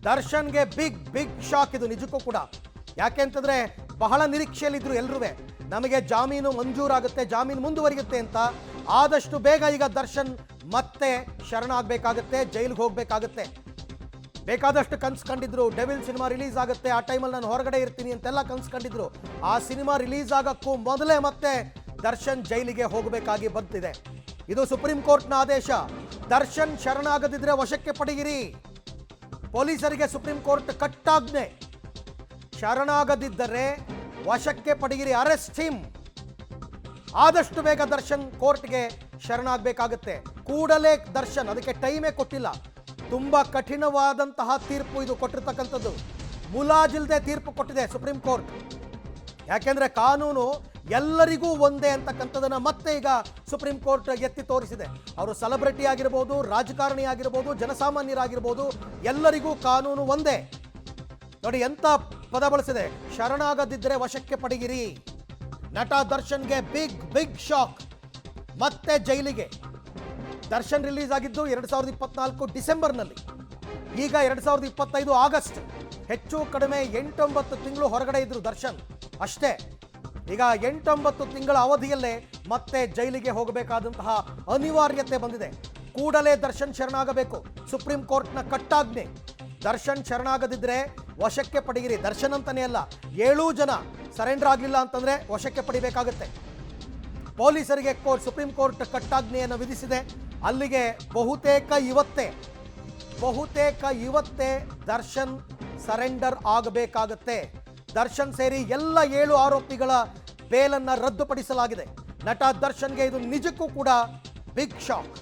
ದರ್ಶನ್ಗೆ big shock ಇದು ನಿಜಕ್ಕೂ ಕೂಡ. ಯಾಕೆಂತಂದ್ರೆ ಬಹಳ ನಿರೀಕ್ಷೆಯಲ್ಲಿದ್ರು ಎಲ್ಲರೂ, ನಮಗೆ ಜಾಮೀನು ಮಂಜೂರಾಗುತ್ತೆ, ಜಾಮೀನು ಮುಂದುವರಿಯುತ್ತೆ ಅಂತ. ಆದಷ್ಟು ಬೇಗ ಈಗ ದರ್ಶನ್ ಮತ್ತೆ ಶರಣಾಗಬೇಕಾಗುತ್ತೆ, ಜೈಲಿಗೆ ಹೋಗಬೇಕಾಗುತ್ತೆ. ಬೇಕಾದಷ್ಟು ಕನ್ಸು ಕಂಡಿದ್ರು, ಡೆವಿಲ್ ಸಿನಿಮಾ ರಿಲೀಸ್ ಆಗುತ್ತೆ, ಆ ಟೈಮಲ್ಲಿ ನಾನು ಹೊರಗಡೆ ಇರ್ತೀನಿ ಅಂತೆಲ್ಲ ಕನ್ಸು ಕಂಡಿದ್ರು. ಆ ಸಿನಿಮಾ ರಿಲೀಸ್ ಆಗೋಕ್ಕೂ ಮೊದಲೇ ಮತ್ತೆ ದರ್ಶನ್ ಜೈಲಿಗೆ ಹೋಗಬೇಕಾಗಿ ಬಂದಿದೆ. ಇದು ಸುಪ್ರೀಂ ಕೋರ್ಟ್ನ ಆದೇಶ. ದರ್ಶನ್ ಶರಣಾಗದಿದ್ರೆ ವಶಕ್ಕೆ ಪಡೆಯಿರಿ. ಪೊಲೀಸರಿಗೆ ಸುಪ್ರೀಂ ಕೋರ್ಟ್ ಕಟ್ಟಾಜ್ಞೆ. ಶರಣಾಗದಿದ್ದರೆ ವಶಕ್ಕೆ ಪಡೆಯಿರಿ, ಅರೆಸ್ಟ್ ಹಿಮ್. ಆದಷ್ಟು ಬೇಗ ದರ್ಶನ್ ಕೋರ್ಟ್ಗೆ ಶರಣಾಗಬೇಕಾಗುತ್ತೆ. ಕೂಡಲೇ ದರ್ಶನ್, ಅದಕ್ಕೆ ಟೈಮೇ ಕೊಟ್ಟಿಲ್ಲ. ತುಂಬಾ ಕಠಿಣವಾದಂತಹ ತೀರ್ಪು ಇದು ಕೊಟ್ಟಿರ್ತಕ್ಕಂಥದ್ದು. ಮುಲಾಜಿಲ್ದೆ ತೀರ್ಪು ಕೊಟ್ಟಿದೆ ಸುಪ್ರೀಂ ಕೋರ್ಟ್. ಯಾಕೆಂದ್ರೆ ಕಾನೂನು ಎಲ್ಲರಿಗೂ ಒಂದೇ ಅಂತಕ್ಕಂಥದ್ದನ್ನು ಮತ್ತೆ ಈಗ ಸುಪ್ರೀಂ ಕೋರ್ಟ್ ಎತ್ತಿ ತೋರಿಸಿದೆ. ಅವರು ಸೆಲೆಬ್ರಿಟಿ ಆಗಿರ್ಬೋದು, ರಾಜಕಾರಣಿ ಆಗಿರ್ಬೋದು, ಜನಸಾಮಾನ್ಯರಾಗಿರ್ಬೋದು, ಎಲ್ಲರಿಗೂ ಕಾನೂನು ಒಂದೇ. ನೋಡಿ ಎಂತ ಪದ ಬಳಸಿದೆ, ಶರಣಾಗದಿದ್ದರೆ ವಶಕ್ಕೆ ಪಡೆಯಿರಿ. ನಟ ದರ್ಶನ್ಗೆ ಬಿಗ್ ಶಾಕ್. ಮತ್ತೆ ಜೈಲಿಗೆ. ದರ್ಶನ್ ರಿಲೀಸ್ ಆಗಿದ್ದು 2024 ಡಿಸೆಂಬರ್ನಲ್ಲಿ. ಈಗ 2025 ಆಗಸ್ಟ್. ಹೆಚ್ಚು ಕಡಿಮೆ 8-9 ತಿಂಗಳು ಹೊರಗಡೆ ಇದ್ರು ದರ್ಶನ್ ಅಷ್ಟೇ. ಈಗ 8-9 ತಿಂಗಳ ಅವಧಿಯಲ್ಲೇ ಮತ್ತೆ ಜೈಲಿಗೆ ಹೋಗಬೇಕಾದಂತಹ ಅನಿವಾರ್ಯತೆ ಬಂದಿದೆ. ಕೂಡಲೇ ದರ್ಶನ್ ಶರಣಾಗಬೇಕು. ಸುಪ್ರೀಂ ಕೋರ್ಟ್ನ ಕಟ್ಟಾಜ್ಞೆ. ದರ್ಶನ್ ಶರಣಾಗದಿದ್ರೆ ವಶಕ್ಕೆ ಪಡೆಯಿರಿ. ದರ್ಶನ್ ಅಂತಾನೆ ಅಲ್ಲ, 7 ಜನ ಸರೆಂಡರ್ ಆಗಲಿಲ್ಲ ಅಂತಂದ್ರೆ ವಶಕ್ಕೆ ಪಡಿಬೇಕಾಗುತ್ತೆ. ಪೊಲೀಸರಿಗೆ ಸುಪ್ರೀಂ ಕೋರ್ಟ್ ಕಟ್ಟಾಜ್ಞೆಯನ್ನು ವಿಧಿಸಿದೆ. ಅಲ್ಲಿಗೆ ಬಹುತೇಕ ಇವತ್ತೇ ದರ್ಶನ್ ಸರೆಂಡರ್ ಆಗಬೇಕಾಗತ್ತೆ. ದರ್ಶನ್ ಸೇರಿ ಎಲ್ಲ 7 ಆರೋಪಿಗಳ ಬೇಲನ್ನು ರದ್ದುಪಡಿಸಲಾಗಿದೆ. ನಟ ದರ್ಶನ್ಗೆ ಇದು ನಿಜಕ್ಕೂ ಕೂಡ ಬಿಗ್ ಶಾಕ್.